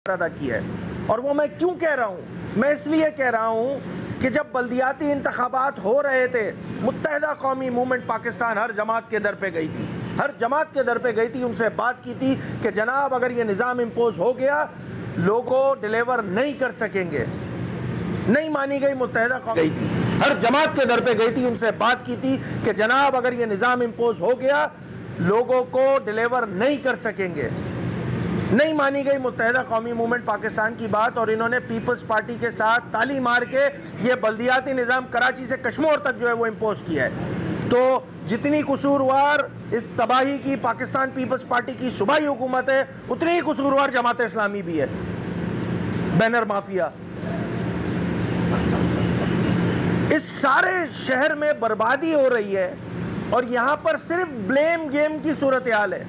अदा की है। और वो मैं क्यों कह रहा हूँ, मैं इसलिए कह रहा हूँ कि जब बल्दियाती इंतखाबात हो रहे थे, मुत्तहिदा कौमी मूवमेंट पाकिस्तान हर जमात के दर पे गई थी, हर जमात के दर पे गई थी, उनसे बात की थी कि जनाब अगर ये निज़ाम इम्पोज हो गया लोगों डिलीवर नहीं कर सकेंगे। नहीं मानी गई, मुत्तहिदा कौम गई थी, हर जमात के दर पे गई थी, उनसे बात की थी कि जनाब अगर ये निज़ाम इम्पोज हो गया लोगों को डिलीवर नहीं कर सकेंगे। नहीं मानी गई मुत्तहिदा कौमी मूवमेंट पाकिस्तान की बात, और इन्होंने पीपल्स पार्टी के साथ ताली मार के ये बल्दियाती निज़ाम कराची से कश्मीर तक जो है वो इम्पोज किया है। तो जितनी कसूरवार इस तबाही की पाकिस्तान पीपल्स पार्टी की सूबाई हुकूमत है, उतनी ही कसूरवार जमात इस्लामी भी है, बैनर माफिया। इस सारे शहर में बर्बादी हो रही है और यहाँ पर सिर्फ ब्लेम गेम की सूरत हाल है।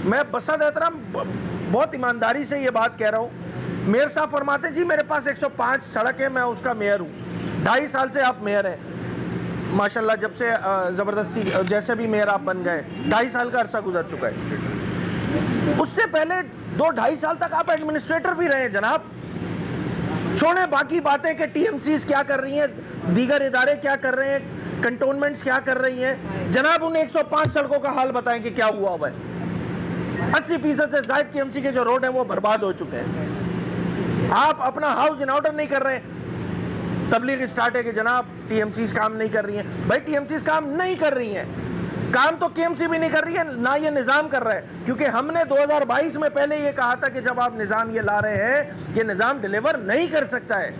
मैं बसद एहतराम बहुत ईमानदारी से ये बात कह रहा हूँ। मेयर साहब फरमाते जी मेरे पास 105 सड़क है, मैं उसका मेयर हूँ। 2.5 साल से आप मेयर हैं माशाल्लाह, जब से ज़बरदस्ती जैसे भी मेयर आप बन गए, 2.5 साल का अरसा गुजर चुका है। उससे पहले 2-2.5 साल तक आप एडमिनिस्ट्रेटर भी रहे जनाब। छोड़े बाकी बातें कि TMCs क्या कर रही हैं, दीगर इदारे क्या कर रहे हैं, कंटोनमेंट्स क्या कर रही हैं, जनाब उन 105 सड़कों का हाल बताएं कि क्या हुआ हुआ है। 80% से ज़ायद TMC के जो रोड हैं वो बर्बाद हो चुके हैं। आप अपना हाउस इन ऑर्डर नहीं कर रहे हैं। तबलीग स्टार्ट है कि जनाब TMCs काम नहीं कर रही हैं। भाई TMCs काम नहीं कर रही हैं, काम तो KMC भी नहीं कर रही है, ना ये निज़ाम कर रहा है। क्योंकि हमने 2022 में पहले ये कहा था कि जब आप निज़ाम ये ला रहे हैं, ये निज़ाम डिलीवर नहीं कर सकता है,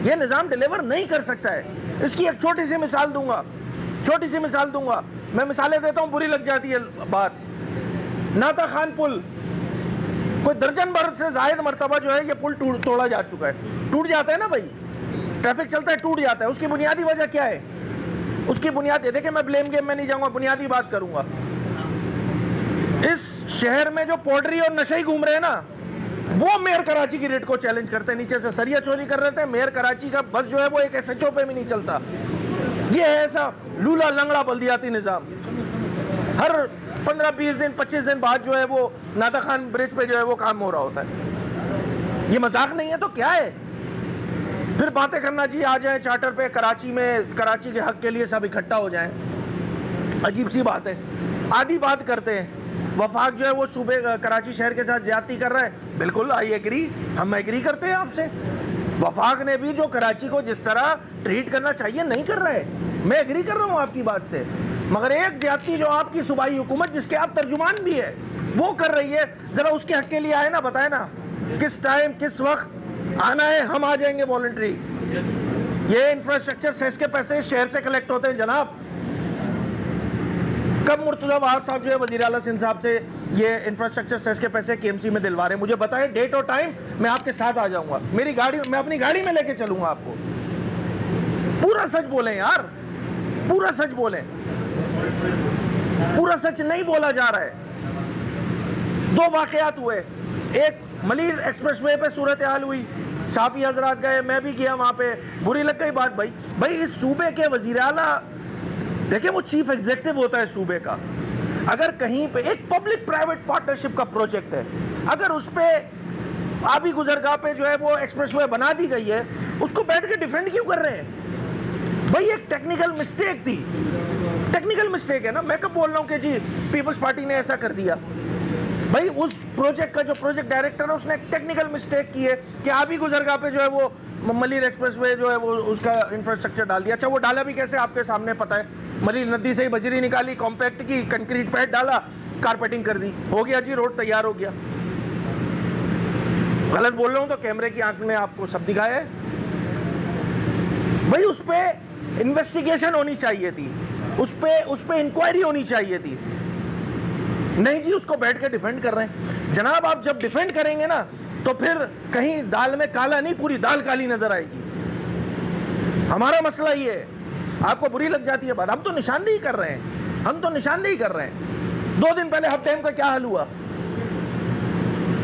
ये निज़ाम डिलीवर नहीं कर सकता है। इसकी एक छोटी सी मिसाल दूंगा, छोटी सी मिसाल दूंगा। मैं मिसालें देता हूँ, बुरी लग जाती है बात। नाता खान पुल कोई दर्जन भर से ज़ायद मरतबा जो है ये पुल तोड़ा जा चुका है। टूट जाता है ना भाई, ट्रैफिक चलता है टूट जाता है। उसकी बुनियादी वजह क्या है? उसकी बुनियादी, देखिए मैं ब्लेम गेम में नहीं जाऊंगा, बुनियादी बात करूंगा। इस शहर में जो पोल्ट्री और नशे घूम रहे हैं ना, वो मेयर कराची की रेट को चैलेंज करते हैं, नीचे से सरिया चोरी कर रहे थे। मेयर कराची का बस जो है वो एक SHO पे भी नहीं चलता। ये है ऐसा लूला लंगड़ा बल्दियाती निज़ाम। हर 15-20 दिन 25 दिन बाद जो है वो नाता खान ब्रिज पे जो है वो काम हो रहा होता है। ये मजाक नहीं है तो क्या है? फिर बातें करना जी आ जाए चार्टर पे कराची में, कराची के हक के लिए सब इकट्ठा हो जाएं, अजीब सी बात है। आधी बात करते हैं, वफाक जो है वो सूबे कराची शहर के साथ ज्यादती कर रहा है। बिल्कुल आई एग्री, हम एग्री करते हैं आपसे। वफाक ने भी जो कराची को जिस तरह ट्रीट करना चाहिए नहीं कर रहा है, मैं एग्री कर रहा हूँ आपकी बात से। मगर एक ज्यादती जो आपकी सूबाई हुकूमत, जिसके आप तर्जुमान भी है, वो कर रही है, जरा उसके हक के लिए आए ना, बताए ना किस टाइम किस वक्त आना है, हम आ जाएंगे वॉलंटरी। ये इंफ्रास्ट्रक्चर सेस के पैसे शहर से कलेक्ट होते हैं जनाब। कब मुर्तज़ा वहाब साहब जो है वज़ीर आला सिंध साहब से ये इंफ्रास्ट्रक्चर सेस के पैसे KMC में दिलवा रहे हैं? मुझे बताएं डेट और टाइम, मैं आपके साथ आ जाऊंगा। मेरी गाड़ी, मैं अपनी गाड़ी में लेके चलूंगा आपको। पूरा सच बोलें यार, पूरा सच बोलें। पूरा सच नहीं बोला जा रहा है। 2 वाकयात हुए, एक मलिर एक्सप्रेसवे पे सूरत हाल हुई, साफी हजरात गए, मैं भी गया वहाँ पे, बुरी लग गई बात। भाई इस सूबे के वजीर आला, देखिए वो चीफ एग्जीक्यूटिव होता है सूबे का। अगर कहीं पे एक पब्लिक प्राइवेट पार्टनरशिप का प्रोजेक्ट है, अगर उस पे आबी गुजरगाह पे जो है वो एक्सप्रेसवे बना दी गई है, उसको बैठ के डिफेंड क्यों कर रहे हैं? भाई एक टेक्निकल मिस्टेक थी, टेक्निकल मिस्टेक है ना। मैं कब बोल रहा हूँ कि जी पीपल्स पार्टी ने ऐसा कर दिया? भाई उस प्रोजेक्ट का जो प्रोजेक्ट डायरेक्टर है उसने एक टेक्निकल मिस्टेक की है कि आबी गुजरगाह पे जो है वो मलिर एक्सप्रेसवे जो है वो उसका इंफ्रास्ट्रक्चर डाल दिया। अच्छा वो डाला भी कैसे आपके सामने पता है। मलिर नदी से ही बजरी निकाली, कॉम्पैक्ट की, कंक्रीट पैड डाला, कारपेटिंग कर दी, हो गया जी, रोड तैयार हो गया। गलत बोल रहा हूँ तो कैमरे की आंख में आपको सब दिखाया है। भाई उस पर इन्वेस्टिगेशन होनी चाहिए थी, उस पर इंक्वायरी होनी चाहिए थी। नहीं जी, उसको बैठ के डिफेंड कर रहे हैं। जनाब आप जब डिफेंड करेंगे ना तो फिर कहीं दाल में काला नहीं, पूरी दाल काली नजर आएगी। हमारा मसला ये है, आपको बुरी लग जाती है बात, हम तो निशानदेही कर रहे हैं, हम तो निशानदेही कर रहे हैं। 2 दिन पहले हब डैम का क्या हाल हुआ?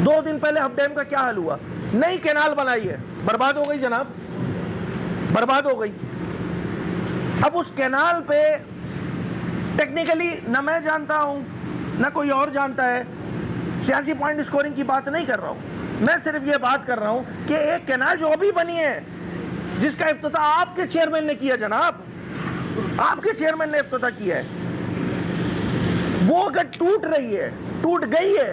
2 दिन पहले हब डैम का क्या हाल हुआ? नई कैनाल बनाई है, बर्बाद हो गई जनाब, बर्बाद हो गई। अब उस कैनाल पे टेक्निकली ना मैं जानता हूं ना कोई और जानता है, सियासी पॉइंट स्कोरिंग की बात नहीं कर रहा हूं, मैं सिर्फ ये बात कर रहा हूं कि एक कैनाल जो अभी बनी है, जिसका इफ्तिताह आपके चेयरमैन ने किया, जनाब आपके चेयरमैन ने इफ्तिताह किया है, वो अगर टूट रही है, टूट गई है,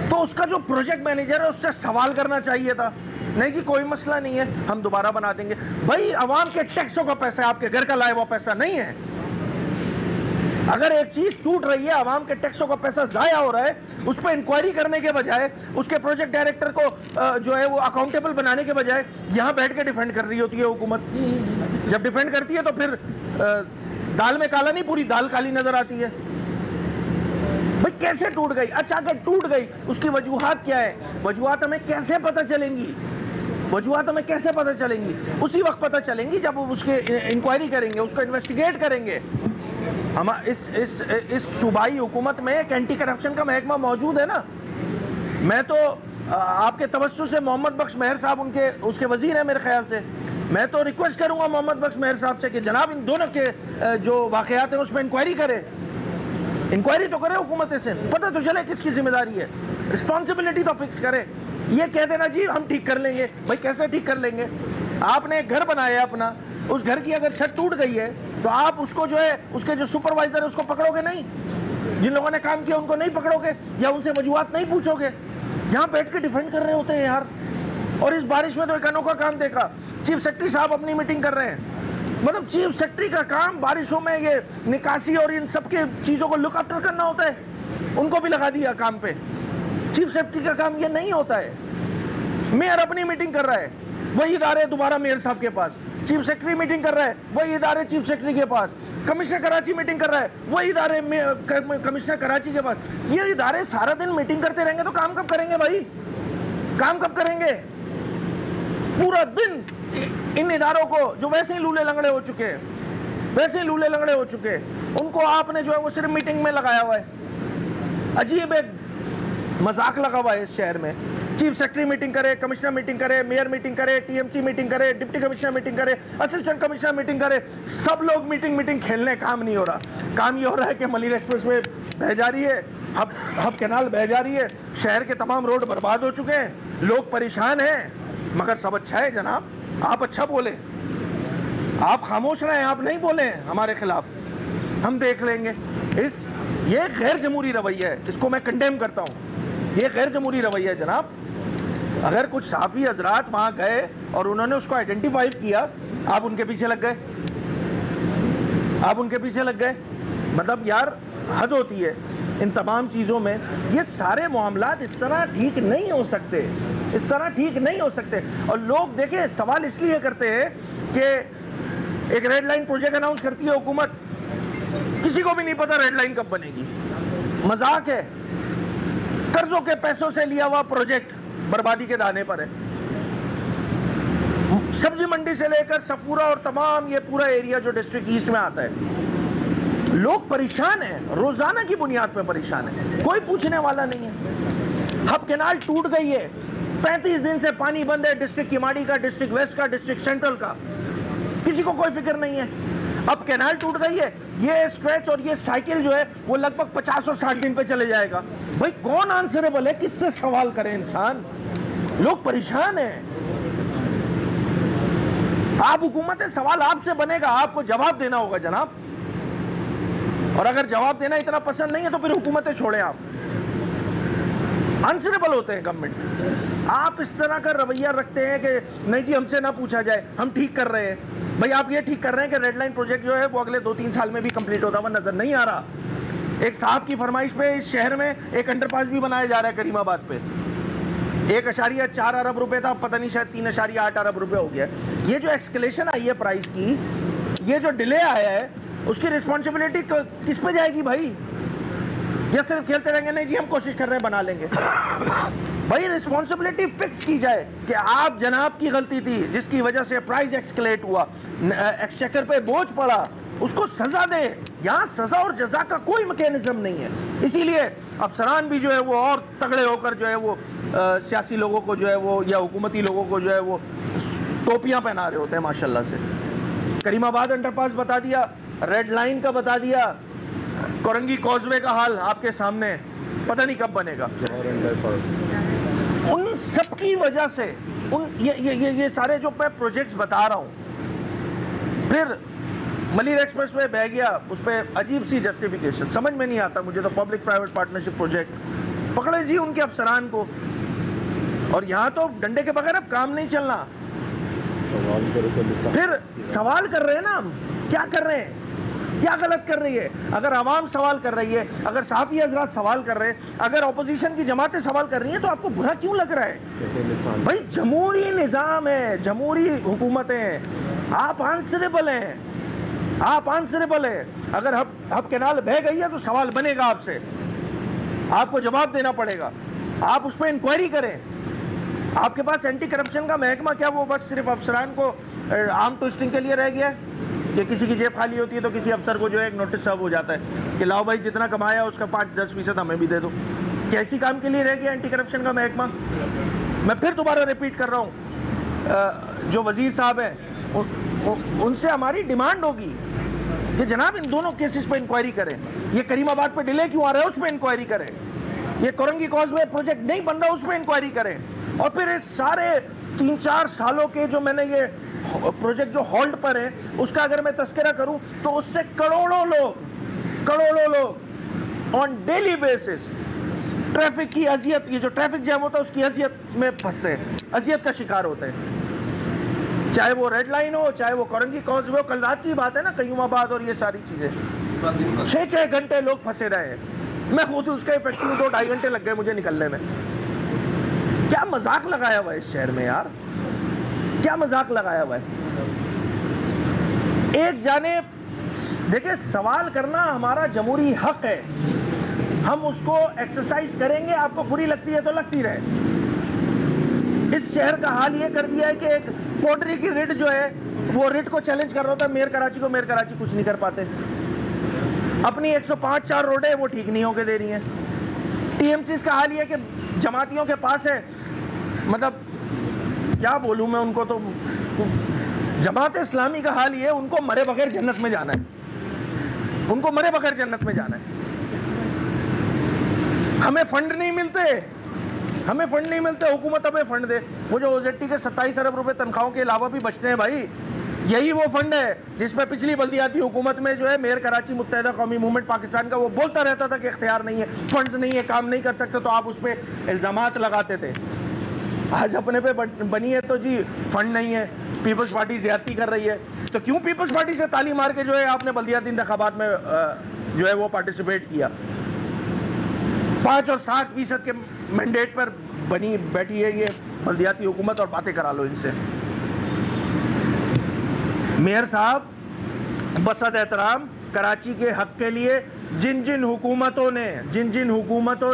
तो उसका जो प्रोजेक्ट मैनेजर है उससे सवाल करना चाहिए था। नहीं जी कोई मसला नहीं है, हम दोबारा बना देंगे। भाई आवाम के टैक्सों का पैसा है, आपके घर का लाया हुआ पैसा नहीं है। अगर एक चीज टूट रही है, आवाम के टैक्सों का पैसा जाया हो रहा है, उस पर इंक्वायरी करने के बजाय, उसके प्रोजेक्ट डायरेक्टर को जो है वो अकाउंटेबल बनाने के बजाय यहां बैठ के डिफेंड कर रही होती है हुकूमत। जब डिफेंड करती है तो फिर दाल में काला नहीं, पूरी दाल काली नजर आती है। भाई कैसे टूट गई? अच्छा अगर टूट गई उसकी वजूहात क्या है? वजूहात हमें कैसे पता चलेंगी? वजूहात हमें कैसे पता चलेंगी? उसी वक्त पता चलेंगी जब उसके इंक्वायरी करेंगे, उसको इन्वेस्टिगेट करेंगे। हम इस सूबाई हुकूमत में एक एंटी करप्शन का महकमा मौजूद है ना। मैं तो आपके तवज्जो से मोहम्मद बख्श मेहर साहब उसके वजीर हैं मेरे ख्याल से, मैं तो रिक्वेस्ट करूंगा मोहम्मद बख्श मेहर साहब से कि जनाब इन दोनों के जो वाकयात हैं उस पर इंक्वायरी करे, इंक्वायरी तो करे हुकूमत से, पता तो चले किसकी जिम्मेदारी है, रिस्पॉन्सिबिलिटी तो फिक्स करे। ये कह देना जी हम ठीक कर लेंगे, भाई कैसे ठीक कर लेंगे? आपने एक घर बनाया अपना, उस घर की अगर छत टूट गई है तो आप उसको जो है, उसके जो सुपरवाइजर है उसको पकड़ोगे नहीं, जिन लोगों ने काम किया उनको नहीं पकड़ोगे या उनसे वजूहात नहीं पूछोगे। यहाँ बैठ के डिफेंड कर रहे होते हैं यार। और इस बारिश में तो एक अनोखा काम देखा, चीफ सेक्रेटरी साहब अपनी मीटिंग कर रहे हैं। मतलब चीफ सेक्रेटरी का काम बारिशों में ये निकासी और इन सब के चीजों को लुक आफ्टर करना होता है, उनको भी लगा दिया काम पे। चीफ सेक्रेटरी का काम ये नहीं होता है। मेयर अपनी मीटिंग कर रहा है, वही इदारे दोबारा मेयर साहब के पास, चीफ सेक्रेटरी मीटिंग कर रहा है, वही इदारे चीफ सेक्रेटरी के पास, कमिश्नर कराची मीटिंग कर रहा है, वही इदारे कमिश्नर कराची के पास। ये इदारे सारा दिन मीटिंग करते रहेंगे तो काम कब करेंगे भाई? काम कब करेंगे? पूरा दिन इन इदारों को जो वैसे ही लूले लंगड़े हो चुके हैं, वैसे ही लूले लंगड़े हो चुके हैं, उनको आपने जो है वो सिर्फ मीटिंग में लगाया हुआ है। अजीब एक मजाक लगा हुआ है इस शहर में। चीफ सेक्रेटरी मीटिंग करे, कमिश्नर मीटिंग करे, मेयर मीटिंग करे, टीएमसी मीटिंग करे, डिप्टी कमिश्नर मीटिंग करे, असिस्टेंट कमिश्नर मीटिंग करे, सब लोग मीटिंग खेलने। काम नहीं हो रहा। काम ये हो रहा है कि मलिर एक्सप्रेस वे बह जा रही है, हब कैनाल बह जा रही है, शहर के तमाम रोड बर्बाद हो चुके हैं, लोग परेशान हैं। मगर सब अच्छा है जनाब, आप अच्छा बोले, आप खामोश रहें, आप नहीं बोले हमारे खिलाफ, हम देख लेंगे। ये गैर जमहूरी रवैया है, इसको मैं कंडेम करता हूँ। ये गैर जमहूरी रवैया है जनाब। अगर कुछ साफी हजरात वहां गए और उन्होंने उसको आइडेंटिफाई किया, आप उनके पीछे लग गए, आप उनके पीछे लग गए। मतलब यार हद होती है इन तमाम चीज़ों में। ये सारे मामलात इस तरह ठीक नहीं हो सकते, इस तरह ठीक नहीं हो सकते। और लोग देखें सवाल इसलिए करते हैं कि एक रेड लाइन प्रोजेक्ट अनाउंस करती है हुकूमत, किसी को भी नहीं पता रेड लाइन कब बनेगी, मजाक है। कर्जों के पैसों से लिया हुआ प्रोजेक्ट बर्बादी के दाने पर है। सब्जी मंडी से लेकर सफूरा और तमाम ये पूरा एरिया जो डिस्ट्रिक्ट ईस्ट में आता है, लोग परेशान हैं, रोजाना की बुनियाद पर परेशान है, कोई पूछने वाला नहीं है। हब कैनाल टूट गई है, 35 दिन से पानी बंद है, डिस्ट्रिक्ट किमाड़ी का, डिस्ट्रिक्ट वेस्ट का, डिस्ट्रिक्ट सेंट्रल का, किसी को कोई फिक्र नहीं है। अब कैनाल टूट गई है, ये स्ट्रेच और ये साइकिल जो है वो लगभग 50 और 60 दिन पे चले जाएगा। भाई कौन आंसरेबल है? किससे सवाल करे इंसान? लोग परेशान हैं। आप हुकूमत है, सवाल आपसे बनेगा, आपको जवाब देना होगा जनाब। और अगर जवाब देना इतना पसंद नहीं है तो फिर हुकूमतें छोड़ें। आप आंसरेबल होते हैं गवर्नमेंट। आप इस तरह का रवैया रखते हैं कि नहीं जी हमसे ना पूछा जाए, हम ठीक कर रहे हैं। भाई आप ये ठीक कर रहे हैं कि रेड लाइन प्रोजेक्ट जो है वो अगले 2-3 साल में भी कंप्लीट होता हुआ नजर नहीं आ रहा। एक साहब की फरमाइश पे इस शहर में एक अंडरपास भी बनाया जा रहा है करीमाबाद पे, 1.4 अरब रुपए था, पता नहीं शायद 3.8 अरब रुपए हो गया। ये जो एक्सकेलेशन आई है प्राइस की, ये जो डिले आया है, उसकी रिस्पॉन्सिबिलिटी किस पे जाएगी भाई? या सिर्फ खेलते रहेंगे नहीं जी हम कोशिश कर रहे हैं बना लेंगे? भाई रिस्पॉन्सिबिलिटी फिक्स की जाए कि आप जनाब की गलती थी जिसकी वजह से प्राइस एक्सकेलेट हुआ, एक्सचेकर पे बोझ पड़ा, उसको सजा दे। यहाँ सजा और जजा का कोई मैकेनिज्म नहीं है। इसीलिए अफसरान भी जो है वो और तगड़े होकर जो है वो सियासी लोगों को जो है वो या हुकूमती लोगों को जो है वो टोपियां पहना रहे होते हैं माशाल्लाह से। करीमाबाद अंडरपास बता दिया, रेड लाइन का बता दिया, कोरंगी कॉजवे का हाल आपके सामने, पता नहीं कब बनेगा। उन सब की वजह से ये सारे जो मैं प्रोजेक्ट्स बता रहा हूँ, फिर मलिर एक्सप्रेस वे बह गया, उस पर अजीब सी जस्टिफिकेशन, समझ में नहीं आता मुझे तो। पब्लिक प्राइवेट पार्टनरशिप प्रोजेक्ट पकड़े जी उनके अफसरान को, और यहाँ तो डंडे के बगैर अब काम नहीं चलना। सवाल करो तो फिर सवाल कर रहे हैं ना हम, क्या कर रहे हैं, क्या गलत कर रही है? अगर आवाम सवाल कर रही है, अगर साफी हजरात सवाल कर रहे हैं, अगर अपोजिशन की जमातें सवाल कर रही हैं, तो आपको बुरा क्यों लग रहा है? भाई जमहूरी निज़ाम है, जमहूरी हुकूमत है, आप आंसरेबल हैं, आप आंसरेबल है। अगर हब कैनाल बह गई है तो सवाल बनेगा आपसे, आपको जवाब देना पड़ेगा, आप उस पर इंक्वायरी करें। आपके पास एंटी करप्शन का महकमा क्या वो बस सिर्फ अफसरान को आर्म ट्विस्टिंग के लिए रह गया है कि किसी की जेब खाली होती है तो किसी अफसर को जो है एक नोटिस सर्व हो जाता है कि लाओ भाई जितना कमाया उसका 5-10% हमें भी दे दो। कैसी काम के लिए रह गया एंटी करप्शन का महकमा? मैं फिर दोबारा रिपीट कर रहा हूँ, जो वजीर साहब हैं उनसे हमारी डिमांड होगी कि जनाब इन दोनों केसेस पे इंक्वायरी करें। ये करीमाबाद पे डिले क्यों आ रहा है उस पर इंक्वायरी करें, ये कोरंगी कॉजवे प्रोजेक्ट नहीं बन रहा उस पर इंक्वायरी करें। और फिर इस सारे 3-4 सालों के जो मैंने ये प्रोजेक्ट जो होल्ड पर है उसका अगर मैं तस्करा करूं तो उससे करोड़ों लोग ऑन डेली बेसिस ट्रैफिक की अजियत, ये जो ट्रैफिक जैम होता है उसकी अजियत में फंसते हैं, अजियत का शिकार होते हैं। चाहे वो रेड लाइन हो, चाहे वो कोरंगी कॉजवे हो। कल रात की बात है ना, कयूमाबाद और ये सारी चीजें 6-6 घंटे लोग फंसे रहे हैं। मैं खुद उसका इफेक्टिव 2-2.5 घंटे लग गए मुझे निकलने में। क्या मजाक लगाया हुआ है इस शहर में यार, क्या मजाक लगाया हुआ है। एक जाने देखिए, सवाल करना हमारा जमहूरी हक है, हम उसको एक्सरसाइज करेंगे। आपको बुरी लगती है तो लगती रहे। इस शहर का हाल ये कर दिया है कि एक पोट्री की रिट जो है वो रिट को चैलेंज कर रहा होता है मेयर कराची को, मेयर कराची कुछ नहीं कर पाते। अपनी 105-4 रोडें वो ठीक नहीं होके दे रही हैं। टीएमसी का हाल ये कि जमातियों के पास है, मतलब क्या बोलूं मैं उनको, तो जमात इस्लामी का हाल ये, उनको मरे बगैर जन्नत में जाना है, उनको मरे बगैर जन्नत में जाना है। हमें फंड नहीं मिलते, हमें फंड नहीं मिलते, हुकूमत हमें फंड दे। वो जो ओजेटी के 27 अरब रुपए तनख्वाहों के अलावा भी बचते हैं भाई, यही वो फंड है जिसमें पिछली बल्दियाती हुकूमत में जो है मेयर कराची मुत्तहिदा कौमी मूवमेंट पाकिस्तान का वो बोलता रहता था कि इख्तियार नहीं है, फंड्स नहीं है, काम नहीं कर सकते, तो आप उस पर इल्जामात लगाते थे। आज अपने पे बनी है तो जी फंड नहीं है, पीपल्स पार्टी ज्यादती कर रही है। तो क्यों पीपल्स पार्टी से ताली मार के जो है आपने बल्दियाती इंतखाबात में जो है वो पार्टिसिपेट किया? 5 और 7% के मैंडेट पर बनी बैठी है ये बल्दियाती हुकूमत, और बातें करा लो इनसे। मेयर साहब बसद एहतराम, कराची के हक के लिए जिन जिन हुकूमतों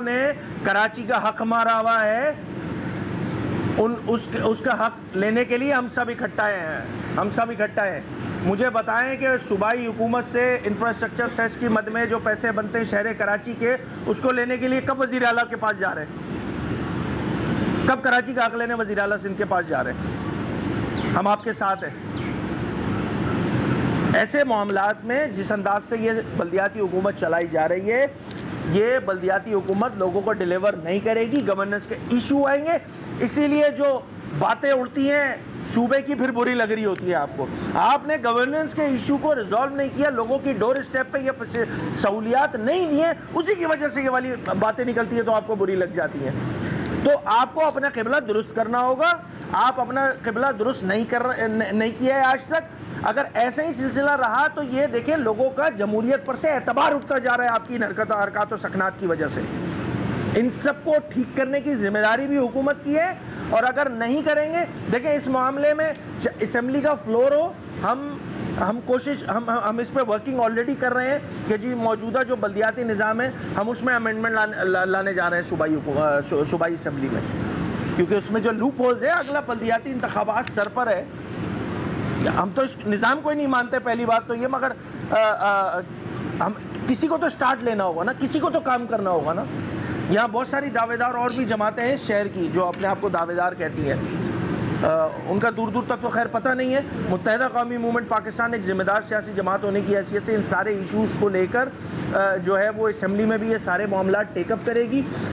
ने कराची का हक मारा हुआ है उसका हक लेने के लिए हम सब इकट्ठा हैं। मुझे बताएं कि सूबाई हुकूमत से इंफ्रास्ट्रक्चर सेस की मद में जो पैसे बनते हैं शहर कराची के, उसको लेने के लिए कब वज़ीर आला के पास जा रहे हैं? कब कराची का हक लेने वज़ीर आला सिंध के पास जा रहे हैं? हम आपके साथ हैं। ऐसे मामलात में जिस अंदाज से ये बल्दियाती हुकूमत चलाई जा रही है, ये बल्दियाती हुकूमत लोगों को डिलीवर नहीं करेगी। गवर्नेंस के इशू आएंगे, इसीलिए जो बातें उड़ती हैं सूबे की फिर बुरी लग रही होती है आपको। आपने गवर्नेंस के इशू को रिजॉल्व नहीं किया, लोगों की डोर स्टेप पे ये सहूलियात नहीं दी है, उसी की वजह से ये वाली बातें निकलती है तो आपको बुरी लग जाती हैं। तो आपको अपना किबला दुरुस्त करना होगा। आप अपना किबला दुरुस्त नहीं किया है आज तक। अगर ऐसा ही सिलसिला रहा तो ये देखें, लोगों का जमहूरियत पर से एतबार उठता जा रहा है आपकी हरकत और सकनात की वजह से। इन सबको ठीक करने की जिम्मेदारी भी हुकूमत की है, और अगर नहीं करेंगे, देखें इस मामले में असेंबली का फ्लोर हो, हम इस पे वर्किंग ऑलरेडी कर रहे हैं कि जी मौजूदा जो बल्दियाती निज़ाम है हम उसमें अमेंडमेंट लाने जा रहे हैं सूबाई असेंबली में, क्योंकि उसमें जो लूप होल्स है, अगला बल्दियाती इंतखाबात सर पर है। हम तो इस निज़ाम को ही नहीं मानते, पहली बात तो ये, मगर हम किसी को तो स्टार्ट लेना होगा ना, किसी को तो काम करना होगा ना। यहाँ बहुत सारी दावेदार और भी जमातें हैं शहर की जो अपने आप को दावेदार कहती हैं, उनका दूर दूर तक तो खैर पता नहीं है। मुत्तहिदा कौमी मूवमेंट पाकिस्तान एक ज़िम्मेदार सियासी जमात होने की हैसियत से इन सारे इशूज़ को लेकर जो है वो असेंबली में भी ये सारे मामला टेकअप करेगी।